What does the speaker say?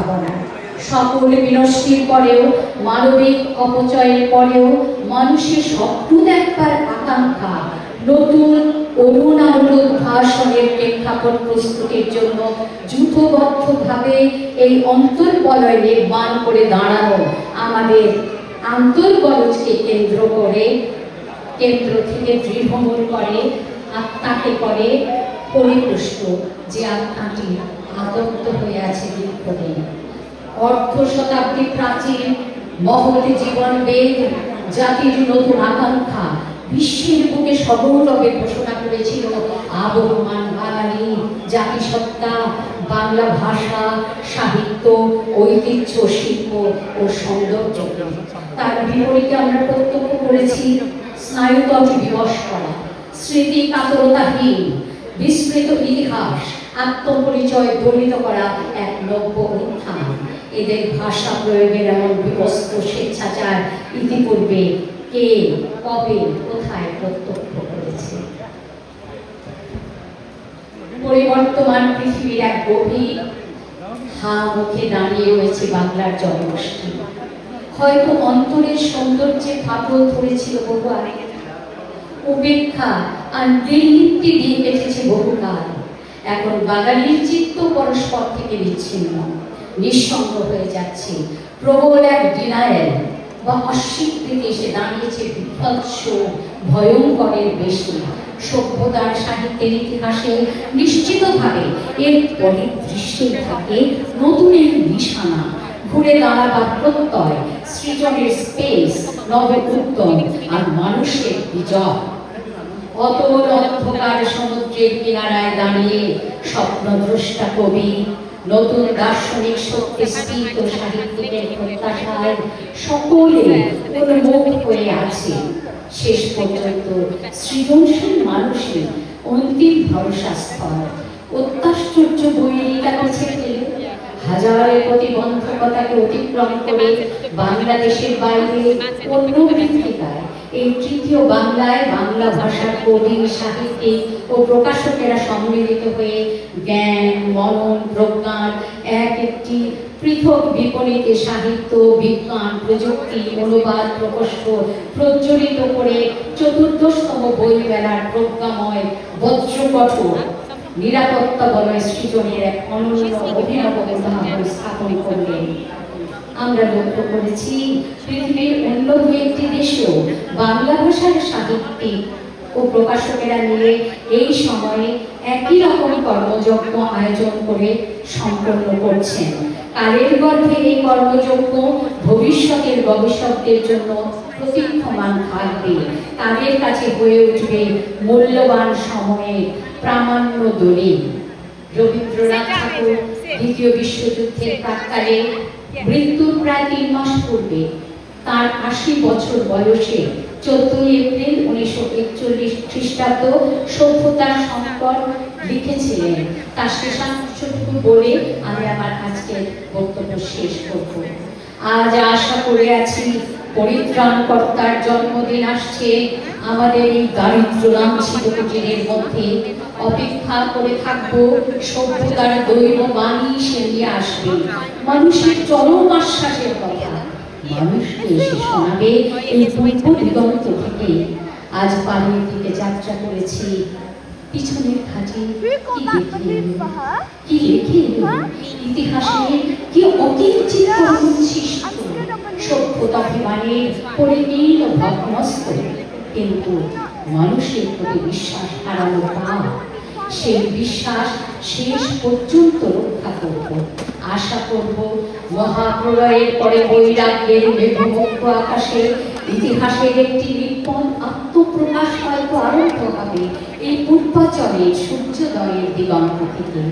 ভাবনা। সকল বিনষ্টির পরেও, মানবিক অপচয়ের পরেও মানুষের স্বপ্ন দেখবার আকাঙ্ক্ষা নতুন অরুণারূঢ় উদ্ভাসনের প্রেক্ষাপট প্রস্তুতির জন্য যূথবদ্ধভাবে এই অন্তর্বলয় নির্মাণ করে দাঁড়ানো আমাদের আন্তর্গলজকে কেন্দ্র থেকে দৃঢ়মূল করে, আত্মাকে করে পরিপুষ্ট, যে আত্মাটি আদত্ত হয়ে আছে দীর্ঘদিন। অর্ধ শতাব্দী প্রাচীন মহৎ জীবন বেদ জাতির নতুন আকাঙ্ক্ষা বিশ্বের বুকে সগৌরবে ঘোষণা করেছিল আবহমান বাঙালি জাতিসত্তা, বাংলা ভাষা, সাহিত্য, ঐতিহ্য, শিল্প ও সৌন্দর্য। তার বিপরীতে আমরা প্রত্যক্ষ করেছি স্নায়ুতন্ত্র বিবশ করা, স্মৃতি কাতরতাহীন বিস্মৃত ইতিহাস, আত্মপরিচয় দলিত করা এক নব্য উত্থান। এদের ভাষা প্রয়োগের এমন বিবস্ত স্বেচ্ছাচার ইতিপূর্বে কে, কবে, কোথায় প্রত্যক্ষ করেছে? পরিবর্তমান পৃথিবীর এক গভীর হা মুখে দাঁড়িয়ে রয়েছে বাংলার জনগোষ্ঠী। হয়তো অন্তরের সৌন্দর্যে ফাটল ধরেছিল বহু আগে, উপেক্ষা আর নির্লিপ্তি দিয়ে কেটেছে বহুকাল। এখন বাঙালির চিত্ত পরস্পর থেকে বিচ্ছিন্ন, নিঃসঙ্গ হয়ে যাচ্ছে। প্রবল এক ডিনায়েল বা অস্বীকৃতি এসে দাঁড়িয়েছে বিভৎস ভয়ঙ্করের বেশি। সভ্যতার সাহিত্যের ইতিহাসে নিশ্চিতভাবে এর পরিদৃশ্যে থাকে নতুন এক নিশানা, ঘুরে দাঁড়াবার প্রত্যয়, সৃজনের স্পেস, নব উদ্যম আর মানুষের বিজয়। অতল অন্ধকার সমুদ্রের কিনারায় দাঁড়িয়ে স্বপ্নদ্রষ্টা কবি নতুন দার্শনিক শক্তি স্ফীত সাহিত্যিকের প্রত্যাশায় সকলে উন্মুখ হয়ে আছে। শেষ পর্যন্ত সৃজনশীল মানুষের অন্তিম ভরসা স্থল। অত্যাশ্চর্য বইয়ের কাছে গেলে হাজারের প্রতিবন্ধকতাকে অতিক্রম করে বাংলাদেশের বাইরে অন্য পৃথিবীকায় এই তৃতীয় বাংলায় বাংলা ভাষার কবি, সাহিত্যিক ও প্রকাশকেরা সম্মিলিত হয়ে জ্ঞান, মনন, প্রজ্ঞান একটি পৃথক বিপরীতে সাহিত্য, বিজ্ঞান, প্রযুক্তি, অনুবাদ, প্রকোষ্ঠ প্রজ্বলিত করে চতুর্দশতম বইমেলার প্রজ্ঞাময় বজ্রকঠোর নিরাপত্তা বলয় সৃজনের এক অনন্য অভিনব উদাহরণ স্থাপন করলেন। আমরা লক্ষ্য করেছি পৃথিবীর অন্য দু একটি দেশেও বাংলা ভাষার সাহিত্যিক ও প্রকাশকেরা মিলে এই সময়ে একই রকম কর্মযজ্ঞ আয়োজন করে সম্পন্ন করছেন। কালের গর্ভে এই কর্মযজ্ঞ ভবিষ্যতের গবেষকদের জন্য প্রতীক্ষমান থাকবে, তাদের কাছে হয়ে উঠবে মূল্যবান সময়ের প্রামাণ্য দলিল। রবীন্দ্রনাথ ঠাকুর দ্বিতীয় বিশ্বযুদ্ধের প্রাক্কালে মৃত্যুর প্রায় 3 মাস পূর্বে তার 80 বছর বয়সে 14 এপ্রিল 1941 খ্রিস্টাব্দ সভ্যতার সংকট লিখেছিলেন। তার শেষাংশটুকু বলে আমি আমার আজকের বক্তব্য শেষ করব। আজ আশা করে আছি পরিত্রাণকর্তার জন্মদিন আসছে আমাদের এই দারিদ্র লাঞ্ছিত কুটিরের মধ্যে। অপেক্ষা করে থাকবো সভ্যতার দৈব বাণী সে নিয়ে আসবে, মানুষের চরম আশ্বাসের কথা মানুষকে এসে শোনাবে এই পূর্ব দিগন্ত থেকে। আজ পাহাড়ের দিকে যাত্রা করেছি, পিছনের ঘাটে কি লেখে ইতিহাসে কি অকিঞ্চিত সৃষ্ট সভ্যতাভিমানের পরিনীল ভগ্নস্ত, কিন্তু মানুষের প্রতি বিশ্বাস হারানো পাপ, সেই বিশ্বাস শেষ পর্যন্ত রক্ষা করব। আশা করব মহাপ্রলয়ের পরে বৈরাগ্যের মেঘমুক্ত আকাশে ইতিহাসের একটি নির্মল আত্মপ্রকাশ হয়তো আরম্ভ হবে এই পূর্বাচলের সূর্যোদয়ের দিগন্ত থেকে।